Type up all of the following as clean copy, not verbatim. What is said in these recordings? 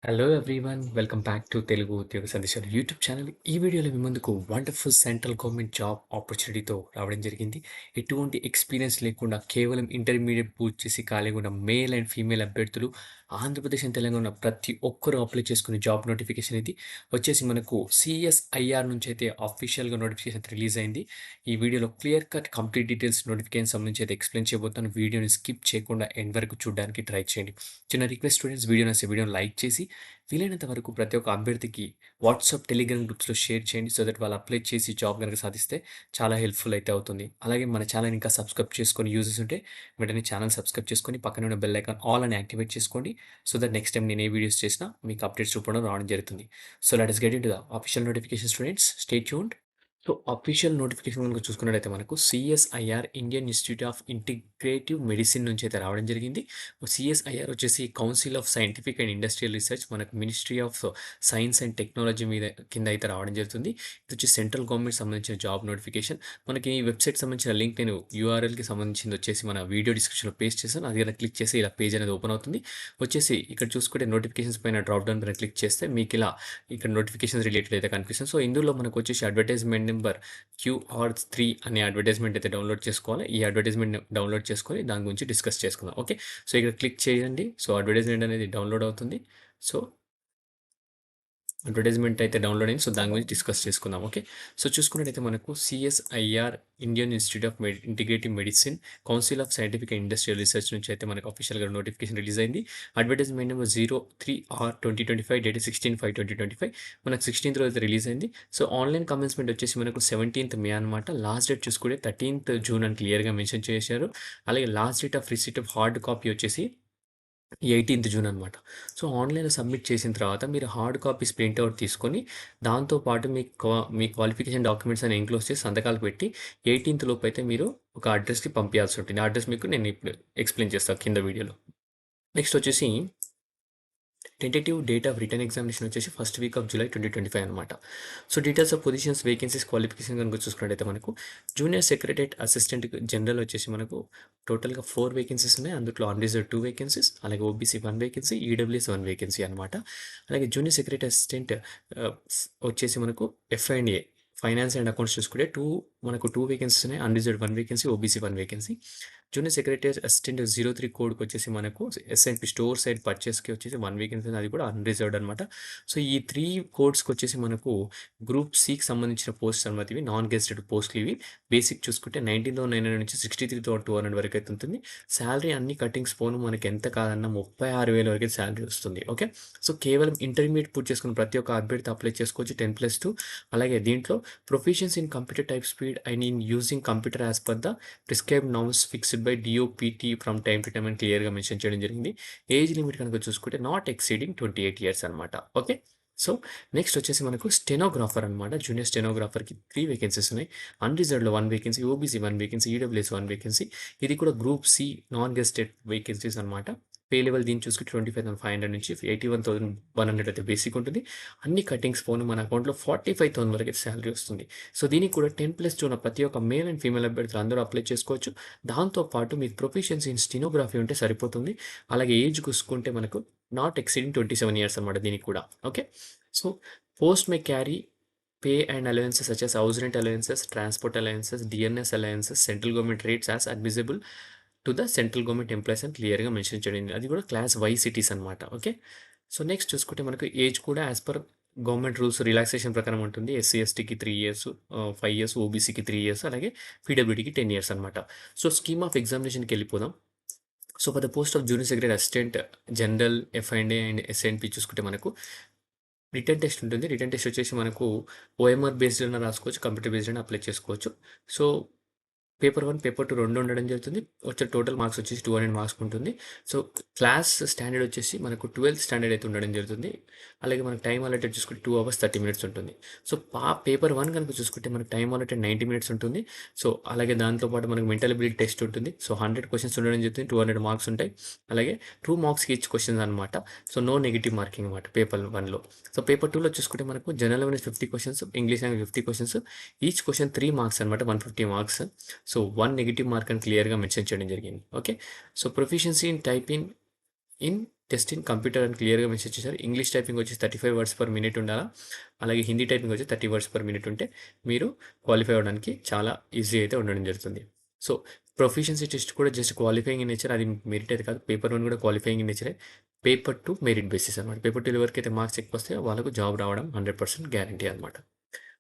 Hello everyone welcome back to Telugu ఉద్యోగ సందేశాలు YouTube channel. ఈ వీడియోలో మీ ముందుకు వండర్ఫుల్ సెంట్రల్ గవర్నమెంట్ జాబ్ ఆపర్చునిటీతో రావడం జరిగింది. ఎటువంటి ఎక్స్పీరియన్స్ లేకుండా కేవలం ఇంటర్మీడియట్ పూర్తి చేసి ఖాళీగా ఉన్న మేల్ అండ్ ఫీమేల్ అభ్యర్థులు ఆంధ్రప్రదేశ్ అండ్ తెలంగాణ ఉన్న ప్రతి ఒక్కరూ అప్లై చేసుకునే జాబ్ నోటిఫికేషన్ ఇది వచ్చేసి మనకు సిఎస్ఐఆర్ నుంచి అయితే అఫీషియల్గా నోటిఫికేషన్ రిలీజ్ అయింది. ఈ వీడియోలో clear cut complete details notification సంబంధించి అయితే ఎక్స్ప్లెయిన్ చేయబోతాను. వీడియోని స్కిప్ చేయకుండా ఎండ్ వరకు చూడడానికి ట్రై చేయండి. చిన్న రిక్వెస్ట్ స్టూడెంట్స్, వీడియోని లైక్ చేసి వీలైనంత వరకు ప్రతి ఒక్క అభ్యర్థికి వాట్సాప్, టెలిగ్రామ్ గ్రూప్స్‌లో షేర్ చేయండి. సో దట్ వాళ్ళు అప్లై చేసి జాబ్ గనుక సాధిస్తే చాలా హెల్ప్‌ఫుల్ అయితే అవుతుంది. అలాగే మన ఛానెల్ ఇంకా సబ్స్క్రైబ్ చేసుకొని యూజర్స్ ఉంటే వెంటనే ఛానెల్ సబ్స్క్రైబ్ చేసుకొని పక్కనే ఉన్న బెల్ ఐకాన్ ఆల్ అని యాక్టివేట్ చేసుకోండి. సో దట్ నెక్స్ట్ టైమ్ నేను ఏ వీడియోస్ చేసినా మీకు అప్డేట్స్ రూపంలో రావడం జరుగుతుంది. So let us get into the official notification students. Stay tuned. So official notification కనుక చూసుకున్నట్టయితే మనకు CSIR Indian Institute of Integrative Medicine నుంచి అయితే రావడం జరిగింది. సిఎస్ఐఆర్ వచ్చేసి council of scientific and industrial research, మనకు ministry of science and technology మీద కింద అయితే రావడం జరుగుతుంది. ఇది వచ్చి సెంట్రల్ గవర్నమెంట్ సంబంధించిన జాబ్ నోటిఫికేషన్. మనకి ఈ వెబ్సైట్ సంబంధించిన లింక్ నేను యూఆర్ఎల్కి సంబంధించింది వచ్చేసి మన వీడియో డిస్క్రిప్షన్లో పేస్ట్ చేశాను. అది కనుక క్లిక్ చేసి ఇలా పేజ్ అనేది ఓపెన్ అవుతుంది. వచ్చేసి ఇక్కడ చూసుకుంటే నోటిఫికేషన్స్ పైన డ్రాప్ డౌన్ పైన క్లిక్ చేస్తే మీకు ఇలా ఇక్కడ నోటిఫికేషన్స్ రిలేటెడ్ అయితే కనిపిస్తుంది. సో ఇందులో మనకు వచ్చేసి అడ్వర్టైజ్మెంట్ నెంబర్ QR3 అనే అడ్వర్టైజ్మెంట్ అయితే డౌన్లోడ్ చేసుకోవాలి. ఈ అడ్వర్టైజ్మెంట్ డౌన్లోడ్ చేసుకొని దాని గురించి డిస్కస్ చేసుకుందాం. ఓకే, సో ఇక్కడ క్లిక్ చేయండి. సో అడ్వర్టైజ్మెంట్ అనేది డౌన్లోడ్ అవుతుంది. సో అడ్వర్టైజ్మెంట్ అయితే డౌన్లోడ్ అయింది. సో దాని గురించి డిస్కస్ చేసుకుందాం. ఓకే, సో చూసుకున్నట్టయితే మనకు CSIR Indian Institute of Integrative medicine, council of scientific and industrial research నుంచి అయితే మనకు అఫీషియల్గా నోటిఫికేషన్ రిలీజ్ అయింది. Advertisement number 03/2025, date 16/5/2025. మనకు 16th రోజు అయితే రిలీజ్ అయింది. సో ఆన్లైన్ కమెన్స్మెంట్ వచ్చేసి మనకు 17th మే అనమాట. లాస్ట్ డేట్ చూసుకుంటే 13th జూన్ అని క్లియర్గా మెన్షన్ చేశారు. అలాగే last date of receipt of hard copy వచ్చేసి 18th జూన్ అనమాట. సో ఆన్లైన్‌లో సబ్మిట్ చేసిన తర్వాత మీరు హార్డ్ కాపీస్ ప్రింట్‌ఔట్ తీసుకొని, దాంతో పాటు మీ క్వాలిఫికేషన్ డాక్యుమెంట్స్ అన్ని ఎన్‌క్లోజ్ చేసి సంతకాలు పెట్టి 18th లోపైతే మీరు ఒక అడ్రస్‌కి పంపియాల్సి ఉంటుంది. ఆ అడ్రస్ మీకు నేను ఇప్పుడు ఎక్స్‌ప్లెయిన్ చేస్తాను కింద వీడియోలో. నెక్స్ట్ వచ్చేసి tentative date of written examination వచ్చేసి ఫస్ట్ వీక్ ఆఫ్ జూలై 2025 అనమాట. So details of positions, vacancies, qualification కనుక చూసుకున్నట్టయితే మనకు జూనియర్ సెక్రటరియట్ అసిస్టెంట్ జనరల్ వచ్చేసి మనకు టోటల్‌గా 4 వేకెన్సీస్ ఉన్నాయి. అందులో అన్రిజర్వ్డ్ 2 వేకెన్సీస్, అలాగే ఓబీసీ 1 వేకెన్సీ, ఈడబ్ల్యూఎస్ 1 వేకెన్సీ అనమాట. అలాగే జూనియర్ సెక్రటరీ అసిస్టెంట్ వచ్చేసి మనకు ఎఫ్&ఏ ఫైనాన్స్ అండ్ అకౌంట్స్ చూసుకుంటే మనకు 2 వేకెన్సీస్ ఉన్నాయి. Unreserved 1 vacancy, OBC 1 vacancy. Junior secretary assistant 03 కోడ్‌కి వచ్చేసి మనకు ఎస్ఎన్‌పి స్టోర్ సైడ్ పర్చేస్‌కి వచ్చేసి 1 వేకెన్సీ, అది కూడా అన్‌రిజర్వ్డ్ అనమాట. సో ఈ 3 కోడ్స్‌కి వచ్చేసి మనకు గ్రూప్ సికి సంబంధించిన పోస్ట్స్ అనమాట ఇవి. నాన్ గెజిటెడ్ పోస్టులు ఇవి. బేసిక్ చూసుకుంటే 19,900 నుంచి 63,200 వరకు అయితే ఉంటుంది. సాలరీ అన్ని కటింగ్స్ పోను మనకి ఎంత కాదన్నా 36,000 వరకు సాలరీ వస్తుంది. ఓకే, సో కేవలం ఇంటర్మీడియట్ పూర్తి చేసుకున్న ప్రతి ఒక్క అభ్యర్థి అప్లై చేసుకోవచ్చు 10+2. అలాగే దీంట్లో proficiency in computer type speed and in using computer as per the prescribed norms fixed by DOPT from time to time అని క్లియర్గా మెన్షన్ చేయడం జరిగింది. ఏజ్ లిమిట్ కనుక చూసుకుంటే నాట్ ఎక్సీడింగ్ 28 ఇయర్స్ అనమాట. ఓకే, సో నెక్స్ట్ వచ్చేసి మనకు స్టెనోగ్రాఫర్ అనమాట. జూనియర్ స్టెనోగ్రాఫర్కి 3 వేకెన్సీస్ ఉన్నాయి. అన్రిజర్వ్డ్లో 1 vacancy, OBC 1 vacancy, EWS 1 vacancy. ఇది కూడా group C non gazetted vacancies అనమాట. పే లెవెల్ దీన్ని చూసుకుంటే 25,500 నుంచి 81,100 అయితే బేసిక్ ఉంటుంది. అన్ని కటింగ్స్ పోను మన అకౌంట్లో 45,000 వరకు శాలరీ వస్తుంది. సో దీనికి కూడా 10+2 ఉన్న ప్రతి ఒక్క మేల్ అండ్ ఫీమేల్ అభ్యర్థులు అందరూ అప్లై చేసుకోవచ్చు. దాంతో పాటు మీకు ప్రొఫిషియన్సీ ఇన్ స్టెనోగ్రఫీ ఉంటే సరిపోతుంది. అలాగే ఏజ్ చూసుకుంటే మనకు నాట్ ఎక్సీడింగ్ 27 ఇయర్స్ అనమాట దీనికి కూడా. Okay, so post may carry pay and allowances such as house rent allowances, transport allowances, DNS allowances, central government rates as admissible to the central government employees అని క్లియర్‌గా mention చేయడం. అది కూడా class Y cities అనమాట. Okay, so next చూసుకుంటే మనకు age కూడా as per government rules relaxation ప్రకారం ఉంటుంది. ఎస్సీ, ఎస్టీకి 3 ఇయర్స్, 5 ఇయర్స్, ఓబీసీకి 3 ఇయర్స్, అలాగే పీడబ్ల్యూడీకి 10 ఇయర్స్ అనమాట. సో స్కీమ్ ఆఫ్ ఎగ్జామినేషన్‌కి వెళ్ళిపోదాం. So for the post of junior secretary assistant general, ఎఫ్&ఏ అండ్ ఎస్ఎన్‌పి చూసుకుంటే మనకు రిటన్ టెస్ట్ ఉంటుంది. రిటన్ టెస్ట్ వచ్చేసి మనకు ఓఎంఆర్ బేస్డ్ అయినా రాసుకోవచ్చు, కంప్యూటర్ బేస్డ్ అయినా అప్లై చేసుకోవచ్చు. సో పేపర్ 1, పేపర్ 2 2 ఉండడం జరుగుతుంది. వచ్చే టోటల్ మార్క్స్ వచ్చేసి 200 మార్క్స్ ఉంటుంది. సో క్లాస్ స్టాండర్డ్ వచ్చేసి మనకు 12th స్టాండర్డ్ అయితే ఉండడం జరుగుతుంది. అలాగే మనకు టైమ్ అలొకేటెడ్ చూసుకుంటే 2 hours 30 minutes ఉంటుంది. సో పేపర్ 1 కనుక చూసుకుంటే మనకు టైమ్ అలొకేటెడ్ 90 minutes ఉంటుంది. సో అలాగే దాంతో పాటు మనకు మెంటల్ ఎబిలిటీ టెస్ట్ ఉంటుంది. సో 100 క్వెషన్స్ ఉండడం జరుగుతుంది. 200 మార్క్స్ ఉంటాయి. అలాగే 2 మార్క్స్‌కి ఈచ్ క్వెషన్స్ అనమాట. సో నో నెగెటివ్ మార్కింగ్ అనమాట పేపర్ 1లో. సో పేపర్ 2లో చూసుకుంటే మనకు general awareness 50 questions, English language 50 questions. Each question 3 marks అనమాట, 150 మార్క్స్. సో 1 నెగెటివ్ మార్క్ అని క్లియర్‌గా మెన్షన్ చేయడం జరిగింది. Okay, so proficiency in typing in test in computer అని క్లియర్‌గా మెన్షన్ చేశారు. ఇంగ్లీష్ టైపింగ్ వచ్చేసి 35 వర్డ్స్ పర్ మినిట్ ఉండాలా. అలాగే హిందీ టైపింగ్ వచ్చి 30 వర్డ్స్ పర్ మినిట్ ఉంటే మీరు క్వాలిఫై అవ్వడానికి చాలా ఈజీ అయితే ఉండడం జరుగుతుంది. సో, ప్రొఫిషియన్సీ టెస్ట్ కూడా జస్ట్ క్వాలిఫైయింగ్ ఇన్ నేచర్. అది మెరిట్ అయితే కాదు. పేపర్ 1 కూడా క్వాలిఫైయింగ్ ఇన్ నేచరే. పేపర్ 2 మెరిట్ బేసిస్ అనమాట. పేపర్ 2 ఎవరికైతే మార్క్స్ ఎక్కువ వస్తాయో వాళ్ళకు జాబ్ రావడం 100% గ్యారంటీ అనమాట.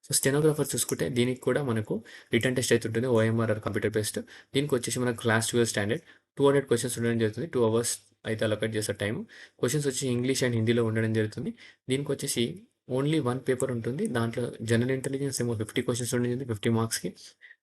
సో, స్టెనోగ్రాఫర్ చూసుకుంటే దీనికి కూడా మనకు రిటన్ టెస్ట్ అయితే ఉంటుంది. OMR or computer based. దీనికి వచ్చేసి మనకు క్లాస్ 12 స్టాండర్డ్ 200 క్వెషన్స్ ఉండడం జరుగుతుంది. 2 అవర్స్ అయితే అలొకేట్ చేస్తారు టైము. క్వెషన్స్ వచ్చి ఇంగ్లీష్ అండ్ హిందీలో ఉండడం జరుగుతుంది. దీనికొచ్చేసి ఓన్లీ 1 పేపర్ ఉంటుంది. దాంట్లో జనరల్ ఇంటెలిజెన్స్ ఏమో 50 క్వెషన్స్ ఉండేది 50 మార్క్స్‌కి.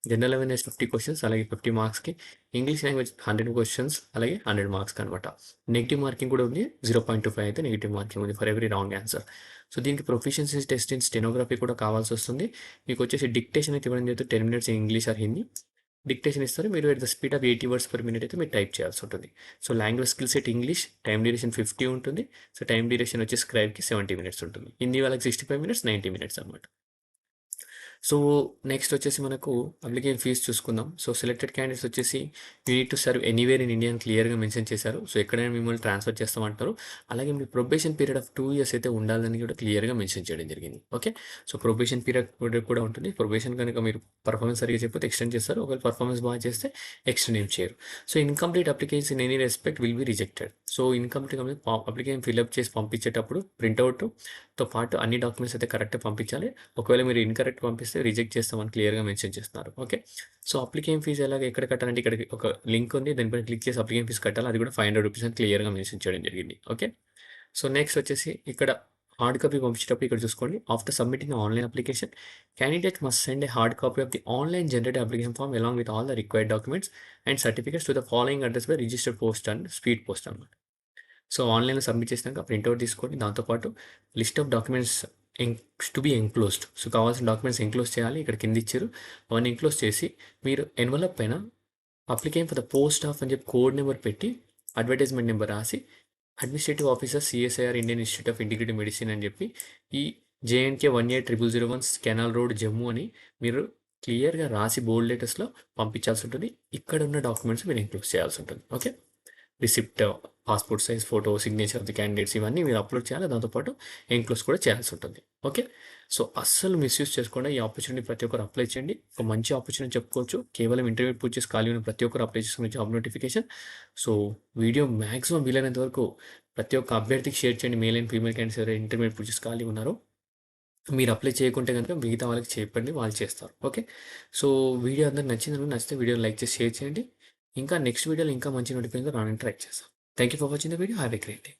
జనరల్ అవేర్‌నెస్ 50 క్వెషన్స్ అలాగే 50 మార్క్స్‌కి. ఇంగ్లీష్ లాంగ్వేజ్ 100 క్వెషన్స్ అలాగే 100 మార్క్స్‌కి అనమాట. నెగెటివ్ మార్కింగ్ కూడా ఉంది. 0.25 అయితే నెగెటివ్ మార్కింగ్ ఉంది for every wrong answer. So, దీనికి ప్రొఫిషియన్సీ టెస్ట్ ఇన్ స్టెనోగ్రఫీ కూడా కావాల్సొస్తుంది. మీకొచ్చేసి డిక్టేషన్ అయితే ఇవ్వడం జరుగుతుంది. 10 minutes in English are Hindi. Dictation ఇస్తారు. మీరు at the speed of 80 words per minute అయితే మీరు టైప్ చేయాల్సి ఉంటుంది. So, language skill set English, time duration 50 ఉంటుంది. సో, టైమ్ డ్యూరేషన్ వచ్చి స్క్రైబ్‌కి 70 మినిట్స్ ఉంటుంది. హిందీ వాళ్ళకి 65 మినిట్స్, 90 మినిట్స్ అనమాట. సో, నెక్స్ట్ వచ్చేసి మనకు అప్లికేషన్ ఫీస్ చూసుకుందాం. సో, సెలెక్టెడ్ క్యాండిడేట్స్ వచ్చేసి you need to serve anywhere in India అని క్లియర్‌గా మెన్షన్ చేశారు. సో, ఎక్కడైనా మిమ్మల్ని ట్రాన్స్‌ఫర్ చేస్తామంటారు. అలాగే మీ ప్రొబేషన్ పీరియడ్ ఆఫ్ 2 ఇయర్స్ అయితే ఉండాలని కూడా క్లియర్‌గా మెన్షన్ చేయడం జరిగింది. ఓకే. సో, ప్రొబేషన్ పీరియడ్ కూడా ఉంటుంది. ప్రొబేషన్ కనుక మీరు పర్ఫార్మెన్స్ సరిగ్గా చేయకపోతే ఎక్స్టెండ్ చేస్తారు. ఒకవేళ పర్ఫార్మెన్స్ బాగా చేస్తే ఎక్స్టెండ్ ఏం చేయరు. So, incomplete applications in any respect will be rejected. So, incomplete application fill up చేసి పంపించేటప్పుడు ప్రింట్‌ఔట్‌తో పాటు అన్ని డాక్యుమెంట్స్ అయితే కరెక్ట్‌గా పంపించాలి. ఒకవేళ మీరు ఇన్‌కరెక్ట్ పంపిస్తే రిజెక్ట్ చేస్తామని క్లియర్‌గా మెన్షన్ చేస్తున్నారు. ఓకే. సో, అప్లికేషన్ ఫీజ్ ఎలాగ ఎక్కడ కట్టాలంటే ఇక్కడికి ఒక లింక్ ఉంది. దానిపైన క్లిక్ చేసి అప్లికేషన్ ఫీజ్ కట్టాలి. అది కూడా ₹500 అని క్లియర్‌గా మెన్షన్ చేయడం జరిగింది. ఓకే. సో, నెక్స్ట్ వచ్చేసి ఇక్కడ హార్డ్ కాపీ పంపించేటప్పుడు ఇక్కడ చూసుకోండి. After submitting the online application, candidate must send a hard copy of the online generated application form along with all the required documents and certificates to the following address by registered post and speed post అనమాట. So, ఆన్‌లైన్‌లో submit చేసినాక printout తీసుకోండి. దాంతో పాటు list of documents to be enclosed. So, కావాల్సిన documents enclose చేయాలి. ఇక్కడ కింద ఇచ్చారు. అవన్నీ ఎన్‌క్లోజ్ చేసి మీరు ఎన్వలప్ పైన application for the post of అని చెప్పి కోడ్ నెంబర్ పెట్టి అడ్వర్టైజ్మెంట్ నెంబర్ రాసి administrative officer CSIR Indian Institute of Integrative medicine అని చెప్పి ఈ జేఎన్‌కే 18001 కెనాల్ రోడ్ జమ్మూ అని మీరు క్లియర్‌గా రాసి బోల్డ్ లెటర్స్‌లో పంపించాల్సి ఉంటుంది. ఇక్కడ ఉన్న డాక్యుమెంట్స్ మీరు ఎన్‌క్లోజ్ చేయాల్సి ఉంటుంది. Okay. Receipt, passport size photo, signature of the candidates ఇవన్నీ మీరు అప్‌లోడ్ చేయాలి. దాంతో పాటు ఎన్‌క్లోజ్ కూడా చేయాల్సి ఉంటుంది. ఓకే. సో, అస్సలు మిస్‌యూజ్ చేసుకోకుండా ఈ ఆపర్చునిటీ ప్రతి ఒక్కరు అప్లై చేయండి. ఒక మంచి ఆపర్చునిటీ చెప్పుకోవచ్చు. కేవలం ఇంటర్వ్యూ పూర్తి చేసి ఖాళీ ఉన్న ప్రతి ఒక్కరు అప్లై చేసుకునే job notification. So, video maximum వీలైనంత వరకు ప్రతి ఒక్క అభ్యర్థికి షేర్ చేయండి. మేల్ అండ్ ఫీమేల్ క్యాండిడేట్స్ ఎవరైతే ఇంటర్మీడియేట్ పూర్తి చేసి ఖాళీగా ఉన్నారో మీరు అప్లై చేయకుంటే గనుక మిగతా వాళ్ళకి చెప్పండి. వాళ్ళు చేస్తారు. ఓకే. సో, వీడియో అందరికి నచ్చిందనుకుంటే నచ్చితే వీడియోని లైక్ చేసి షేర్ చేయండి. ఇంకా నెక్స్ట్ వీడియోలో ఇంకా మంచి నోటిఫికేషన్‌తో రావడానికి ట్రై చేస్తాం. Thank you for watching the video. Have a great day.